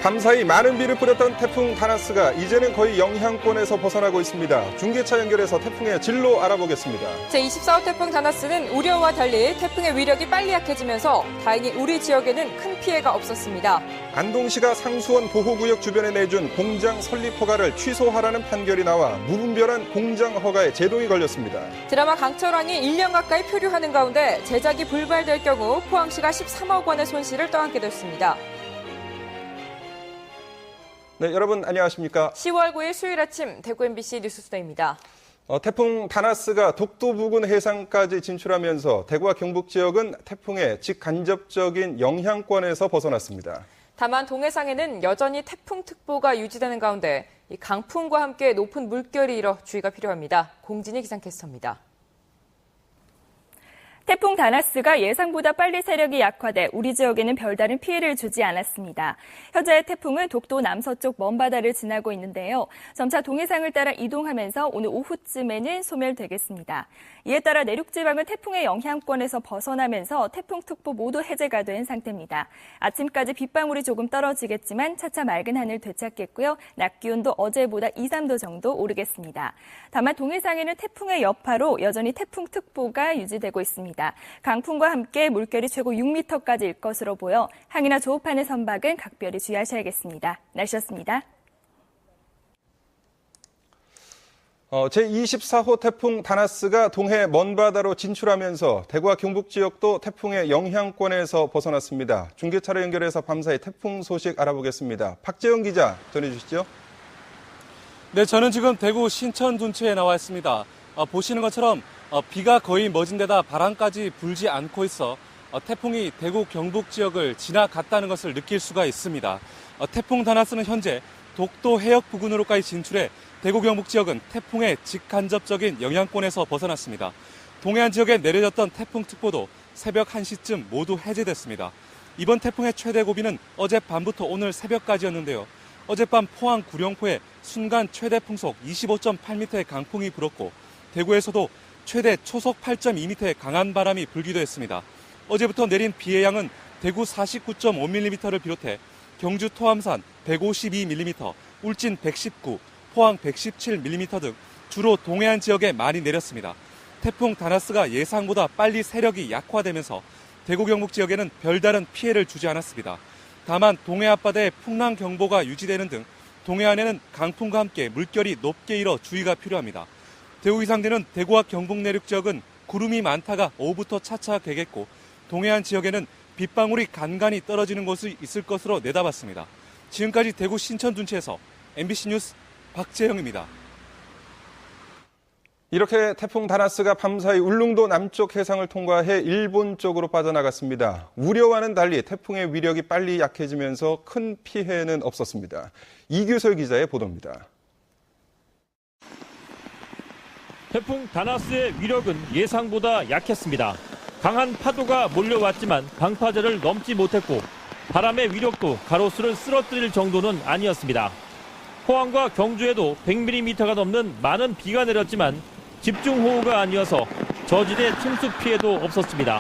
밤사이 많은 비를 뿌렸던 태풍 다나스가 이제는 거의 영향권에서 벗어나고 있습니다. 중계차 연결해서 태풍의 진로 알아보겠습니다. 제24호 태풍 다나스는 우려와 달리 태풍의 위력이 빨리 약해지면서 다행히 우리 지역에는 큰 피해가 없었습니다. 안동시가 상수원 보호구역 주변에 내준 공장 설립 허가를 취소하라는 판결이 나와 무분별한 공장 허가에 제동이 걸렸습니다. 드라마 강철왕이 1년 가까이 표류하는 가운데 제작이 불발될 경우 포항시가 13억 원의 손실을 떠안게 됐습니다. 네, 여러분 안녕하십니까? 10월 9일 수요일 아침 대구 MBC 뉴스투데이입니다. 태풍 다나스가 독도 부근 해상까지 진출하면서 대구와 경북 지역은 태풍의 직간접적인 영향권에서 벗어났습니다. 다만 동해상에는 여전히 태풍특보가 유지되는 가운데 이 강풍과 함께 높은 물결이 일어 주의가 필요합니다. 공진희 기상캐스터입니다. 태풍 다나스가 예상보다 빨리 세력이 약화돼 우리 지역에는 별다른 피해를 주지 않았습니다. 현재 태풍은 독도 남서쪽 먼바다를 지나고 있는데요. 점차 동해상을 따라 이동하면서 오늘 오후쯤에는 소멸되겠습니다. 이에 따라 내륙지방은 태풍의 영향권에서 벗어나면서 태풍특보 모두 해제가 된 상태입니다. 아침까지 빗방울이 조금 떨어지겠지만 차차 맑은 하늘 되찾겠고요. 낮 기온도 어제보다 2, 3도 정도 오르겠습니다. 다만 동해상에는 태풍의 여파로 여전히 태풍특보가 유지되고 있습니다. 강풍과 함께 물결이 최고 6m까지 일 것으로 보여 항해나 조업하는 선박은 각별히 주의하셔야겠습니다. 날씨였습니다. 제24호 태풍 다나스가 동해 먼바다로 진출하면서 대구와 경북 지역도 태풍의 영향권에서 벗어났습니다. 중계차로 연결해서 밤사이 태풍 소식 알아보겠습니다. 박재영 기자 전해주시죠. 네, 저는 지금 대구 신천 둔치에 나와 있습니다. 보시는 것처럼 비가 거의 멎은 데다 바람까지 불지 않고 있어 태풍이 대구 경북 지역을 지나갔다는 것을 느낄 수가 있습니다. 태풍 다나스는 현재 독도 해역 부근으로까지 진출해 대구 경북 지역은 태풍의 직간접적인 영향권에서 벗어났습니다. 동해안 지역에 내려졌던 태풍특보도 새벽 1시쯤 모두 해제됐습니다. 이번 태풍의 최대 고비는 어젯밤부터 오늘 새벽까지였는데요. 어젯밤 포항 구룡포에 순간 최대 풍속 25.8m의 강풍이 불었고 대구에서도 최대 초속 8.2m의 강한 바람이 불기도 했습니다. 어제부터 내린 비의 양은 대구 49.5mm를 비롯해 경주 토암산 152mm, 울진 119, 포항 117mm 등 주로 동해안 지역에 많이 내렸습니다. 태풍 다나스가 예상보다 빨리 세력이 약화되면서 대구 경북 지역에는 별다른 피해를 주지 않았습니다. 다만 동해 앞바다에 풍랑 경보가 유지되는 등 동해안에는 강풍과 함께 물결이 높게 일어 주의가 필요합니다. 대구 기상대는 대구와 경북 내륙 지역은 구름이 많다가 오후부터 차차 개겠고 동해안 지역에는 빗방울이 간간히 떨어지는 곳이 있을 것으로 내다봤습니다. 지금까지 대구 신천 둔치에서 MBC 뉴스 박재영입니다. 이렇게 태풍 다나스가 밤사이 울릉도 남쪽 해상을 통과해 일본 쪽으로 빠져나갔습니다. 우려와는 달리 태풍의 위력이 빨리 약해지면서 큰 피해는 없었습니다. 이규설 기자의 보도입니다. 태풍 다나스의 위력은 예상보다 약했습니다. 강한 파도가 몰려왔지만 방파제를 넘지 못했고 바람의 위력도 가로수를 쓰러뜨릴 정도는 아니었습니다. 포항과 경주에도 100mm가 넘는 많은 비가 내렸지만 집중호우가 아니어서 저지대 침수 피해도 없었습니다.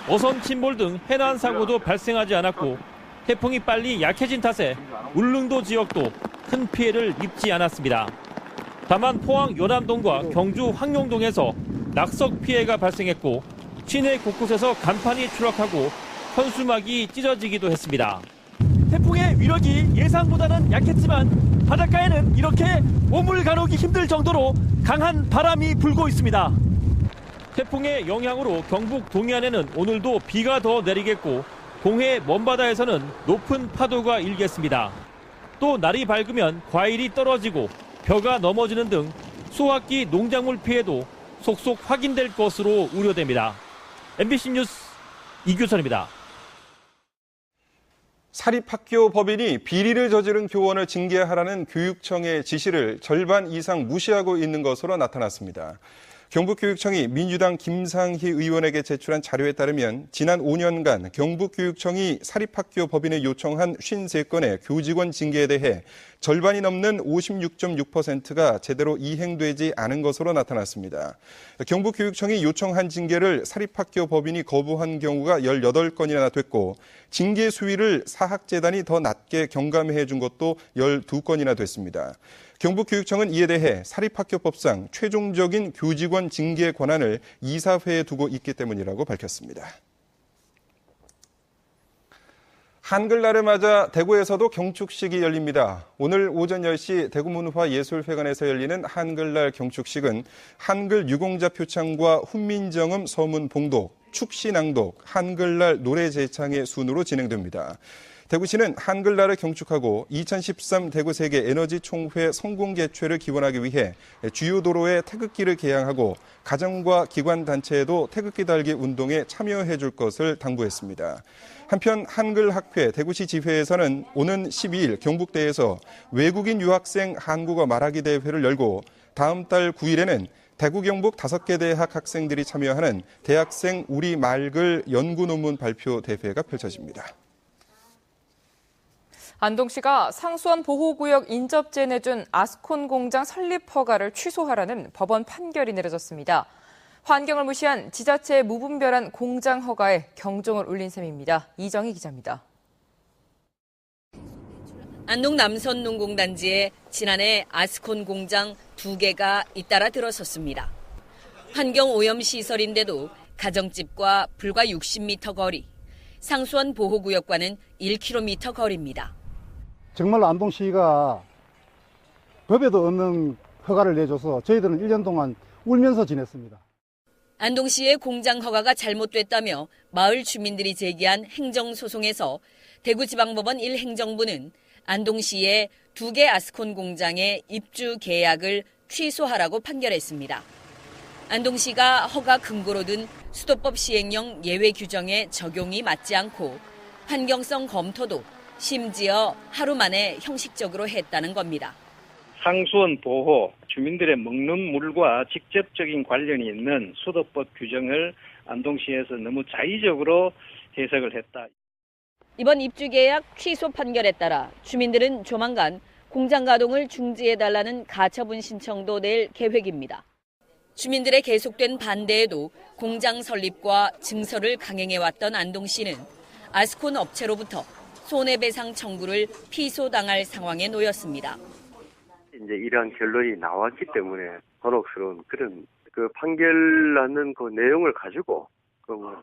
어선 침몰 등 해난 사고도 발생하지 않았고 태풍이 빨리 약해진 탓에 울릉도 지역도 큰 피해를 입지 않았습니다. 다만 포항 연암동과 경주 황룡동에서 낙석 피해가 발생했고 시내 곳곳에서 간판이 추락하고 현수막이 찢어지기도 했습니다. 태풍의 위력이 예상보다는 약했지만 바닷가에는 이렇게 몸을 가누기 힘들 정도로 강한 바람이 불고 있습니다. 태풍의 영향으로 경북 동해안에는 오늘도 비가 더 내리겠고 동해 먼바다에서는 높은 파도가 일겠습니다. 또 날이 밝으면 과일이 떨어지고 벼가 넘어지는 등 수확기 농작물 피해도 속속 확인될 것으로 우려됩니다. MBC 뉴스 이규선입니다. 사립학교 법인이 비리를 저지른 교원을 징계하라는 교육청의 지시를 절반 이상 무시하고 있는 것으로 나타났습니다. 경북교육청이 민주당 김상희 의원에게 제출한 자료에 따르면 지난 5년간 경북교육청이 사립학교 법인에 요청한 53건의 교직원 징계에 대해 절반이 넘는 56.6%가 제대로 이행되지 않은 것으로 나타났습니다. 경북교육청이 요청한 징계를 사립학교 법인이 거부한 경우가 18건이나 됐고 징계 수위를 사학재단이 더 낮게 경감해 준 것도 12건이나 됐습니다. 경북교육청은 이에 대해 사립학교법상 최종적인 교직원 징계 권한을 이사회에 두고 있기 때문이라고 밝혔습니다. 한글날을 맞아 대구에서도 경축식이 열립니다. 오늘 오전 10시 대구문화예술회관에서 열리는 한글날 경축식은 한글 유공자 표창과 훈민정음 서문 봉독, 축시낭독, 한글날 노래 제창의 순으로 진행됩니다. 대구시는 한글날을 경축하고 2013 대구 세계 에너지 총회 성공 개최를 기원하기 위해 주요 도로에 태극기를 개양하고 가정과 기관 단체에도 태극기 달기 운동에 참여해 줄 것을 당부했습니다. 한편 한글학회 대구시 지회에서는 오는 12일 경북대에서 외국인 유학생 한국어 말하기 대회를 열고 다음 달 9일에는 대구 경북 5개 대학 학생들이 참여하는 대학생 우리말글 연구 논문 발표 대회가 펼쳐집니다. 안동시가 상수원 보호구역 인접지에 내준 아스콘 공장 설립 허가를 취소하라는 법원 판결이 내려졌습니다. 환경을 무시한 지자체의 무분별한 공장 허가에 경종을 울린 셈입니다. 이정희 기자입니다. 안동 남선 농공단지에 지난해 아스콘 공장 2개가 잇따라 들어섰습니다. 환경오염시설인데도 가정집과 불과 60m 거리, 상수원 보호구역과는 1km 거리입니다. 정말로 안동시가 법에도 없는 허가를 내줘서 저희들은 1년 동안 울면서 지냈습니다. 안동시의 공장 허가가 잘못됐다며 마을 주민들이 제기한 행정소송에서 대구지방법원 1행정부는 안동시의 2개 아스콘 공장의 입주 계약을 취소하라고 판결했습니다. 안동시가 허가 근거로 든 수도법 시행령 예외 규정의 적용이 맞지 않고 환경성 검토도 심지어 하루 만에 형식적으로 했다는 겁니다. 상수원 보호, 주민들의 먹는 물과 직접적인 관련이 있는 수도법 규정을 안동시에서 너무 자의적으로 해석을 했다. 이번 입주 계약 취소 판결에 따라 주민들은 조만간 공장 가동을 중지해달라는 가처분 신청도 낼 계획입니다. 주민들의 계속된 반대에도 공장 설립과 증설을 강행해왔던 안동시는 아스콘 업체로부터 손해배상 청구를 피소당할 상황에 놓였습니다. 이제 이러한 결론이 나왔기 때문에 곤혹스러운 그런 판결 나는 그 내용을 가지고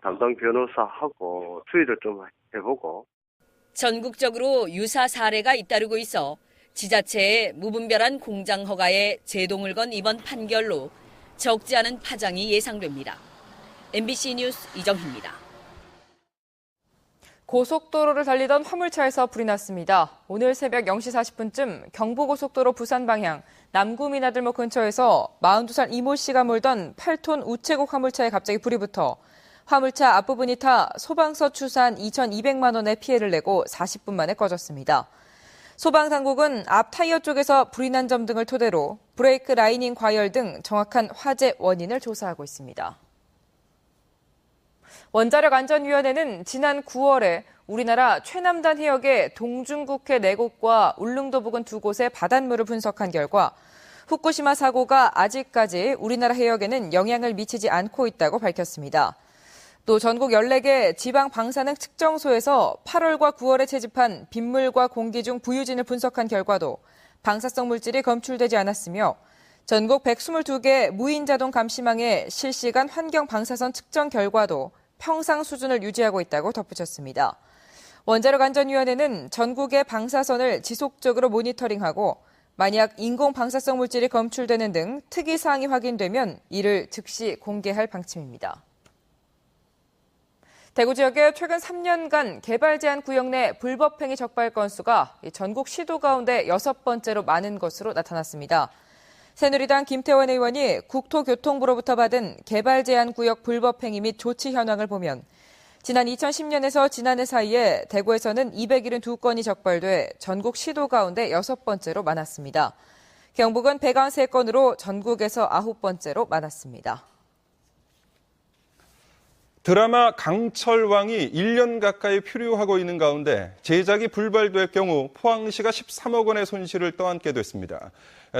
담당 변호사하고 추이를 좀 해보고. 전국적으로 유사 사례가 잇따르고 있어 지자체의 무분별한 공장 허가에 제동을 건 이번 판결로 적지 않은 파장이 예상됩니다. MBC 뉴스 이정희입니다. 고속도로를 달리던 화물차에서 불이 났습니다. 오늘 새벽 0시 40분쯤 경부고속도로 부산 방향 남구민아들목 근처에서 42살 이모 씨가 몰던 8톤 우체국 화물차에 갑자기 불이 붙어 화물차 앞부분이 타 소방서 추산 2,200만 원의 피해를 내고 40분 만에 꺼졌습니다. 소방당국은 앞 타이어 쪽에서 불이 난 점 등을 토대로 브레이크 라이닝 과열 등 정확한 화재 원인을 조사하고 있습니다. 원자력안전위원회는 지난 9월에 우리나라 최남단 해역의 동중국해 4곳과 울릉도 부근 2곳의 바닷물을 분석한 결과 후쿠시마 사고가 아직까지 우리나라 해역에는 영향을 미치지 않고 있다고 밝혔습니다. 또 전국 14개 지방 방사능 측정소에서 8월과 9월에 채집한 빗물과 공기 중 부유진을 분석한 결과도 방사성 물질이 검출되지 않았으며 전국 122개 무인 자동 감시망의 실시간 환경 방사선 측정 결과도 평상 수준을 유지하고 있다고 덧붙였습니다. 원자력안전위원회는 전국의 방사선을 지속적으로 모니터링하고 만약 인공 방사성 물질이 검출되는 등 특이사항이 확인되면 이를 즉시 공개할 방침입니다. 대구 지역의 최근 3년간 개발 제한 구역 내 불법행위 적발 건수가 전국 시도 가운데 6번째로 많은 것으로 나타났습니다. 새누리당 김태원 의원이 국토교통부로부터 받은 개발 제한 구역 불법행위 및 조치 현황을 보면 지난 2010년에서 지난해 사이에 대구에서는 272건이 적발돼 전국 시도 가운데 6번째로 많았습니다. 경북은 193건으로 전국에서 9번째로 많았습니다. 드라마 강철왕이 1년 가까이 표류하고 있는 가운데 제작이 불발될 경우 포항시가 13억 원의 손실을 떠안게 됐습니다.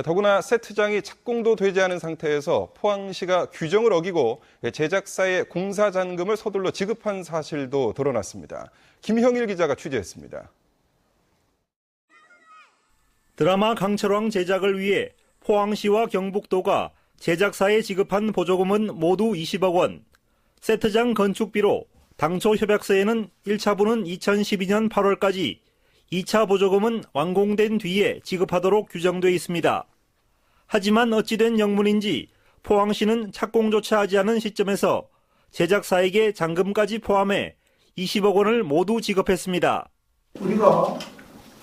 더구나 세트장이 착공도 되지 않은 상태에서 포항시가 규정을 어기고 제작사에 공사 잔금을 서둘러 지급한 사실도 드러났습니다. 김형일 기자가 취재했습니다. 드라마 강철왕 제작을 위해 포항시와 경북도가 제작사에 지급한 보조금은 모두 20억 원. 세트장 건축비로 당초 협약서에는 1차분은 2012년 8월까지, 2차 보조금은 완공된 뒤에 지급하도록 규정돼 있습니다. 하지만 어찌된 영문인지 포항시는 착공조차 하지 않은 시점에서 제작사에게 잔금까지 포함해 20억 원을 모두 지급했습니다. 우리가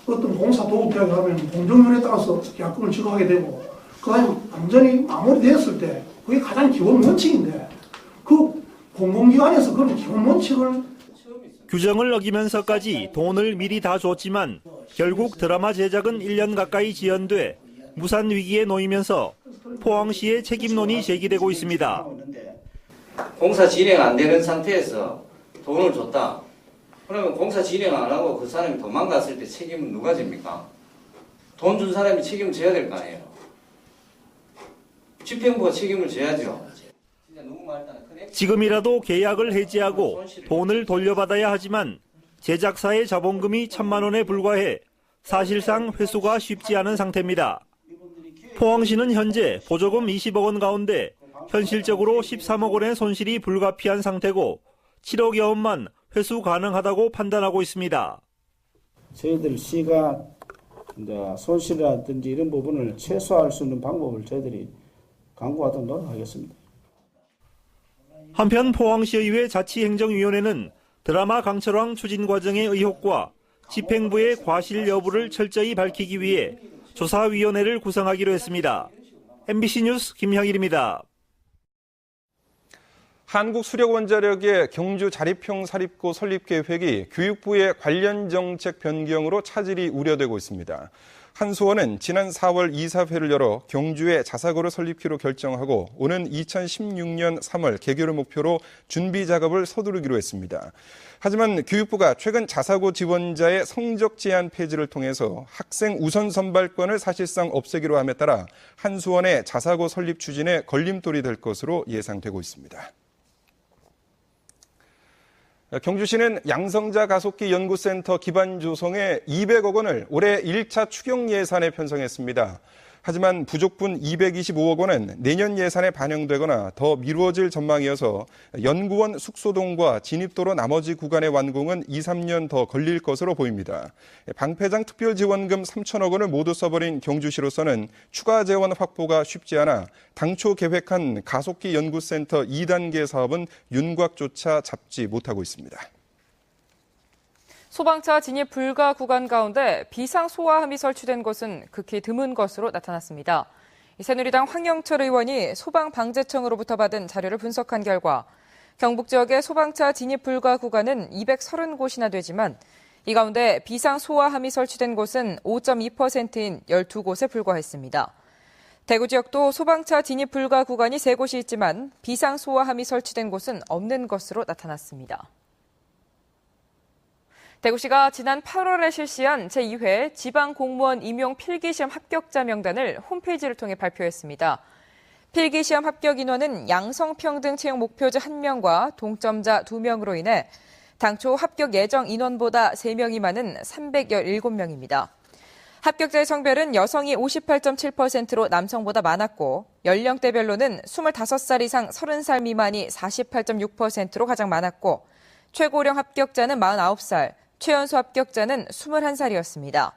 어떤 공사 도급 계약을 하면 공정률에 따라서 계약금을 지급하게 되고, 그다음에 완전히 마무리되었을 때 그게 가장 기본 원칙인데, 그 공공기관에서 그런 기본 원칙을 규정을 어기면서까지 돈을 미리 다 줬지만 결국 드라마 제작은 1년 가까이 지연돼 무산 위기에 놓이면서 포항시의 책임론이 제기되고 있습니다. 공사 진행 안 되는 상태에서 돈을 줬다. 그러면 공사 진행 안 하고 그 사람이 도망갔을 때 책임은 누가 집니까? 돈 준 사람이 책임을 져야 될 거 아니에요. 집행부가 책임을 져야죠. 지금이라도 계약을 해지하고 돈을 돌려받아야 하지만 제작사의 자본금이 1,000만 원에 불과해 사실상 회수가 쉽지 않은 상태입니다. 포항시는 현재 보조금 20억 원 가운데 현실적으로 13억 원의 손실이 불가피한 상태고 7억여 원만 회수 가능하다고 판단하고 있습니다. 저희들 시가 손실이라든지 이런 부분을 최소화할 수 있는 방법을 저희들이 강구하도록 노력하겠습니다. 한편 포항시의회 자치행정위원회는 드라마 강철왕 추진 과정의 의혹과 집행부의 과실 여부를 철저히 밝히기 위해 조사위원회를 구성하기로 했습니다. MBC 뉴스 김형일입니다. 한국수력원자력의 경주 자립형 사립고 설립 계획이 교육부의 관련 정책 변경으로 차질이 우려되고 있습니다. 한수원은 지난 4월 이사회를 열어 경주에 자사고를 설립키로 결정하고 오는 2016년 3월 개교를 목표로 준비 작업을 서두르기로 했습니다. 하지만 교육부가 최근 자사고 지원자의 성적 제한 폐지를 통해서 학생 우선 선발권을 사실상 없애기로 함에 따라 한수원의 자사고 설립 추진에 걸림돌이 될 것으로 예상되고 있습니다. 경주시는 양성자 가속기 연구센터 기반 조성에 200억 원을 올해 1차 추경 예산에 편성했습니다. 하지만 부족분 225억 원은 내년 예산에 반영되거나 더 미루어질 전망이어서 연구원 숙소동과 진입도로 나머지 구간의 완공은 2, 3년 더 걸릴 것으로 보입니다. 방패장 특별지원금 3천억 원을 모두 써버린 경주시로서는 추가 재원 확보가 쉽지 않아 당초 계획한 가속기 연구센터 2단계 사업은 윤곽조차 잡지 못하고 있습니다. 소방차 진입 불가 구간 가운데 비상소화함이 설치된 곳은 극히 드문 것으로 나타났습니다. 새누리당 황영철 의원이 소방방재청으로부터 받은 자료를 분석한 결과 경북 지역의 소방차 진입 불가 구간은 230곳이나 되지만 이 가운데 비상소화함이 설치된 곳은 5.2%인 12곳에 불과했습니다. 대구 지역도 소방차 진입 불가 구간이 3곳이 있지만 비상소화함이 설치된 곳은 없는 것으로 나타났습니다. 대구시가 지난 8월에 실시한 제2회 지방공무원 임용 필기시험 합격자 명단을 홈페이지를 통해 발표했습니다. 필기시험 합격 인원은 양성평등 채용 목표자 1명과 동점자 2명으로 인해 당초 합격 예정 인원보다 3명이 많은 317명입니다. 합격자의 성별은 여성이 58.7%로 남성보다 많았고 연령대별로는 25살 이상 30살 미만이 48.6%로 가장 많았고 최고령 합격자는 49살, 최연소 합격자는 21살이었습니다.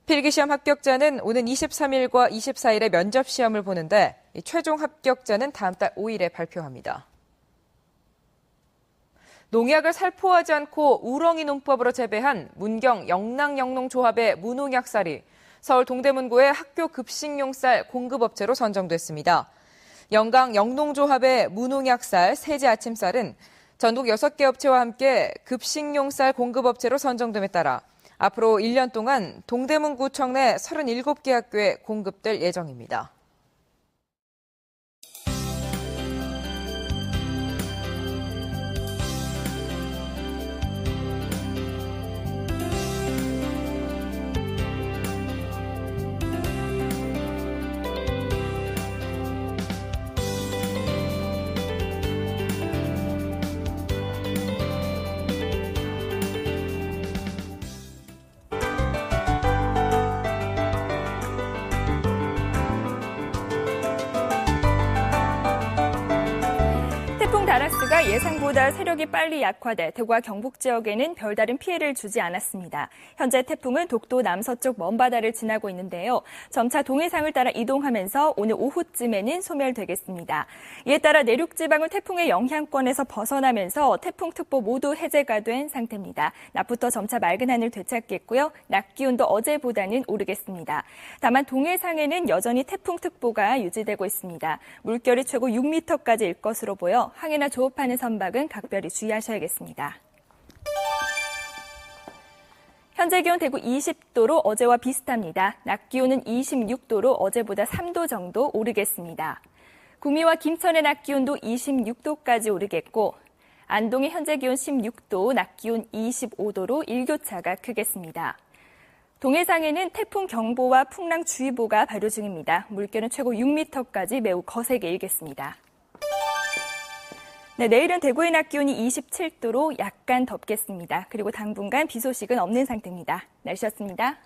필기시험 합격자는 오는 23일과 24일에 면접시험을 보는데 최종 합격자는 다음 달 5일에 발표합니다. 농약을 살포하지 않고 우렁이 농법으로 재배한 문경 영랑영농조합의 무농약쌀이 서울 동대문구의 학교 급식용쌀 공급업체로 선정됐습니다. 영강 영농조합의 무농약쌀 세제 아침쌀은 전국 6개 업체와 함께 급식용쌀 공급업체로 선정됨에 따라 앞으로 1년 동안 동대문구청 내 37개 학교에 공급될 예정입니다. 태풍 다나스가 예상보다 세력이 빨리 약화돼 대구와 경북 지역에는 별다른 피해를 주지 않았습니다. 현재 태풍은 독도 남서쪽 먼바다를 지나고 있는데요. 점차 동해상을 따라 이동하면서 오늘 오후쯤에는 소멸되겠습니다. 이에 따라 내륙 지방은 태풍의 영향권에서 벗어나면서 태풍특보 모두 해제가 된 상태입니다. 낮부터 점차 맑은 하늘 되찾겠고요. 낮 기온도 어제보다는 오르겠습니다. 다만 동해상에는 여전히 태풍특보가 유지되고 있습니다. 물결이 최고 6m까지 일 것으로 보여 항해나 조업하는 선박은 각별히 주의하셔야겠습니다. 현재 기온 대구 20도로 어제와 비슷합니다. 낮 기온은 26도로 어제보다 3도 정도 오르겠습니다. 구미와 김천의 낮 기온도 26도까지 오르겠고 안동의 현재 기온 16도, 낮 기온 25도로 일교차가 크겠습니다. 동해상에는 태풍 경보와 풍랑주의보가 발효 중입니다. 물결은 최고 6m까지 매우 거세게 일겠습니다. 네, 내일은 대구의 낮 기온이 27도로 약간 덥겠습니다. 그리고 당분간 비 소식은 없는 상태입니다. 날씨였습니다.